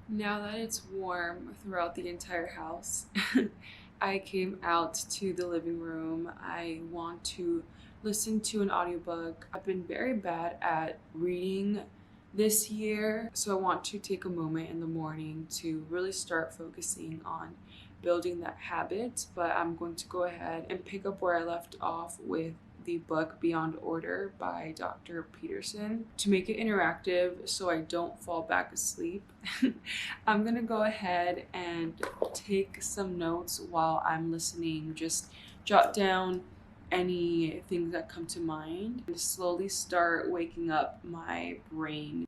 Now that it's warm throughout the entire house, I came out to the living room. I want to listen to an audiobook. I've been very bad at reading this year, so I want to take a moment in the morning to really start focusing on building that habit. But I'm going to go ahead and pick up where I left off with the book Beyond Order by Dr. Peterson to make it interactive so I don't fall back asleep. I'm gonna go ahead and take some notes while I'm listening. Just jot down any things that come to mind and slowly start waking up my brain.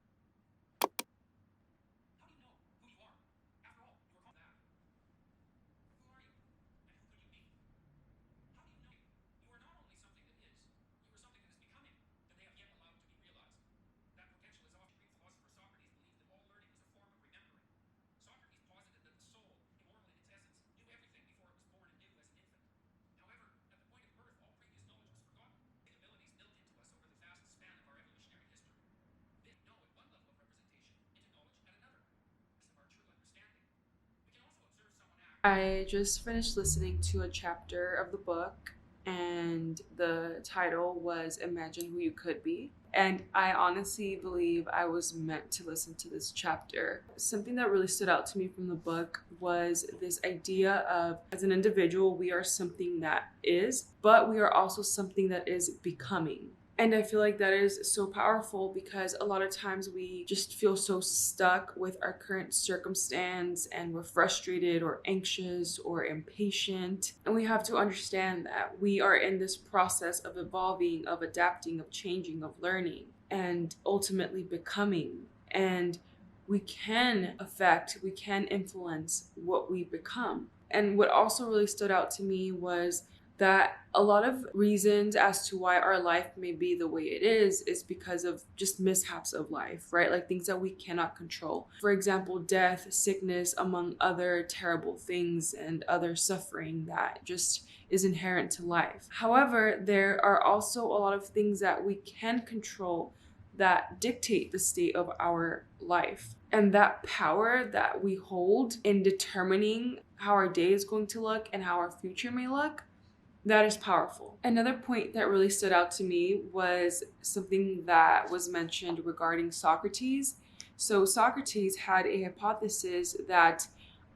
I just finished listening to a chapter of the book, and the title was Imagine Who You Could Be. And I honestly believe I was meant to listen to this chapter. Something that really stood out to me from the book was this idea of, as an individual, we are something that is, but we are also something that is becoming. And I feel like that is so powerful because a lot of times we just feel so stuck with our current circumstance and we're frustrated or anxious or impatient. And we have to understand that we are in this process of evolving, of adapting, of changing, of learning, and ultimately becoming. And we can affect, we can influence what we become. And what also really stood out to me was that a lot of reasons as to why our life may be the way it is because of just mishaps of life, right? Like things that we cannot control. For example, death, sickness, among other terrible things and other suffering that just is inherent to life. However, there are also a lot of things that we can control that dictate the state of our life. And that power that we hold in determining how our day is going to look and how our future may look, that is powerful. Another point that really stood out to me was something that was mentioned regarding Socrates. So, Socrates had a hypothesis that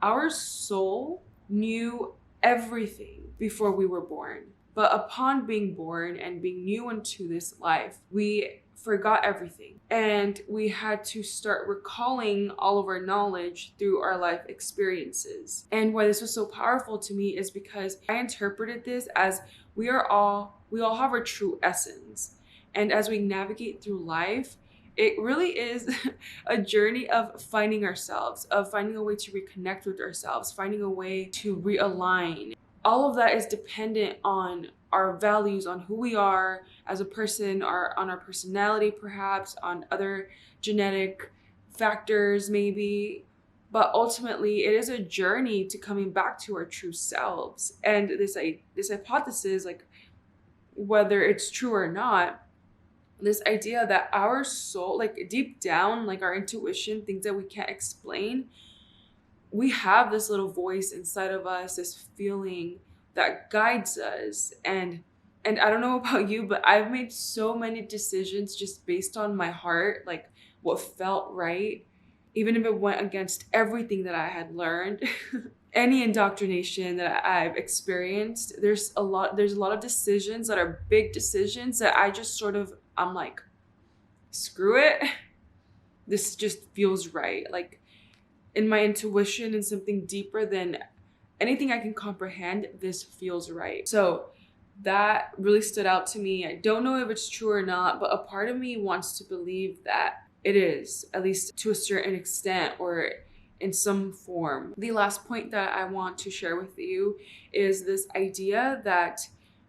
our soul knew everything before we were born. But upon being born and being new into this life, we forgot everything. And we had to start recalling all of our knowledge through our life experiences. And why this was so powerful to me is because I interpreted this as we all have our true essence. And as we navigate through life, it really is a journey of finding ourselves, of finding a way to reconnect with ourselves, finding a way to realign. All of that is dependent on our values, on who we are as a person, or on our personality, perhaps, on other genetic factors, maybe. But ultimately, it is a journey to coming back to our true selves. And this hypothesis, like whether it's true or not, this idea that our soul, like deep down, like our intuition, things that we can't explain, we have this little voice inside of us, this feeling that guides us. And I don't know about you, but I've made so many decisions just based on my heart, like what felt right, even if it went against everything that I had learned. Any indoctrination that I've experienced, there's a lot of decisions that are big decisions that I just sort of, I'm like, screw it. This just feels right. Like in my intuition and something deeper than anything I can comprehend, this feels right. So that really stood out to me. I don't know if it's true or not, but a part of me wants to believe that it is, at least to a certain extent or in some form. The last point that I want to share with you is this idea that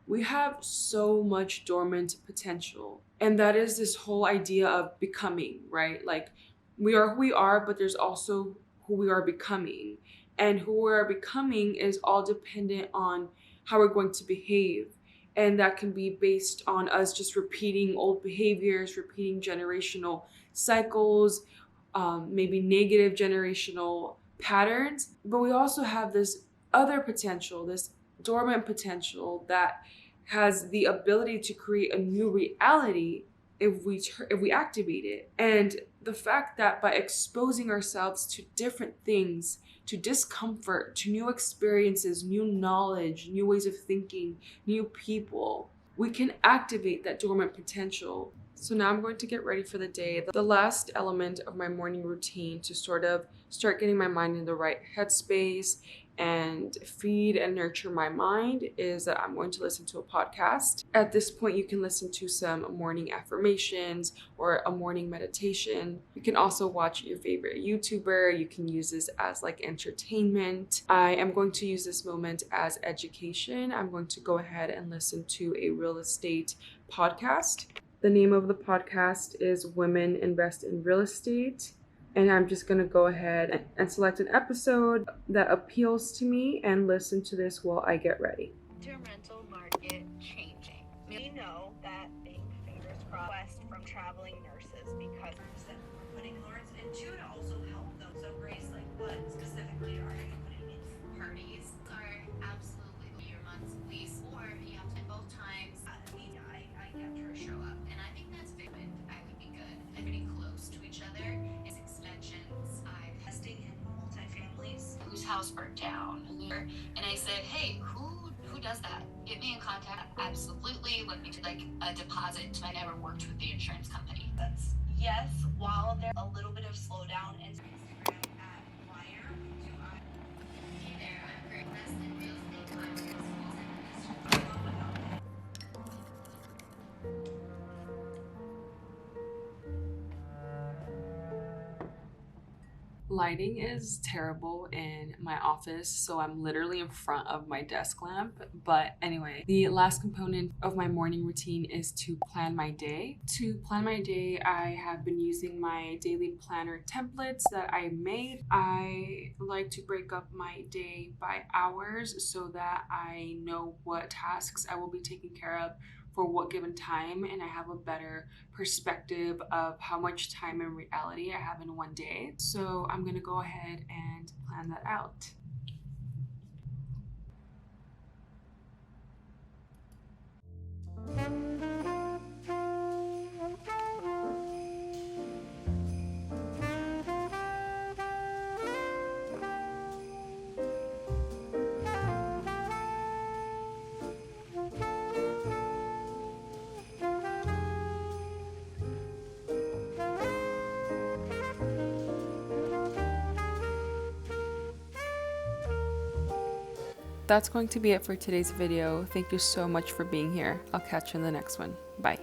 we have so much dormant potential. And that is this whole idea of becoming, right? Like we are who we are, but there's also who we are becoming. And who we are becoming is all dependent on how we're going to behave. And that can be based on us just repeating old behaviors, repeating generational cycles, maybe negative generational patterns, but we also have this other potential, this dormant potential that has the ability to create a new reality if we activate it. And the fact that by exposing ourselves to different things, to discomfort, to new experiences, new knowledge, new ways of thinking, new people, we can activate that dormant potential. So now I'm going to get ready for the day. The last element of my morning routine to sort of start getting my mind in the right headspace and feed and nurture my mind is that I'm going to listen to a podcast. At this point, you can listen to some morning affirmations or a morning meditation. You can also watch your favorite YouTuber. You can use this as like entertainment. I am going to use this moment as education. I'm going to go ahead and listen to a real estate podcast. The name of the podcast is Women Invest in Real Estate. And I'm just going to go ahead and select an episode that appeals to me and listen to this while I get ready. Rental market changing. We know that being fingers crossed from traveling nurses because we're putting Lawrence into to also help them. So Grace, like what specifically are you putting in? Parties are absolutely your month's lease, or you have to both times. I kept her Show up, and I think that's big. I would be good at getting close to each other. It's extensions. I've investing in multifamilies. whose house burnt down, and I said, hey, who does that? Get me in contact. Absolutely. Let me do like a deposit. I never worked with the insurance company. That's yes. While there's a little bit of slowdown and Instagram at Wire. Hey there, I'm Greg West in real estate content. Lighting is terrible in my office, so I'm literally in front of my desk lamp. But anyway, the last component of my morning routine is to plan my day. To plan my day, I have been using my daily planner templates that I made. I like to break up my day by hours so that I know what tasks I will be taking care of for what given time, and I have a better perspective of how much time in reality I have in one day. So I'm gonna go ahead and plan that out. That's going to be it for today's video. Thank you so much for being here. I'll catch you in the next one. Bye.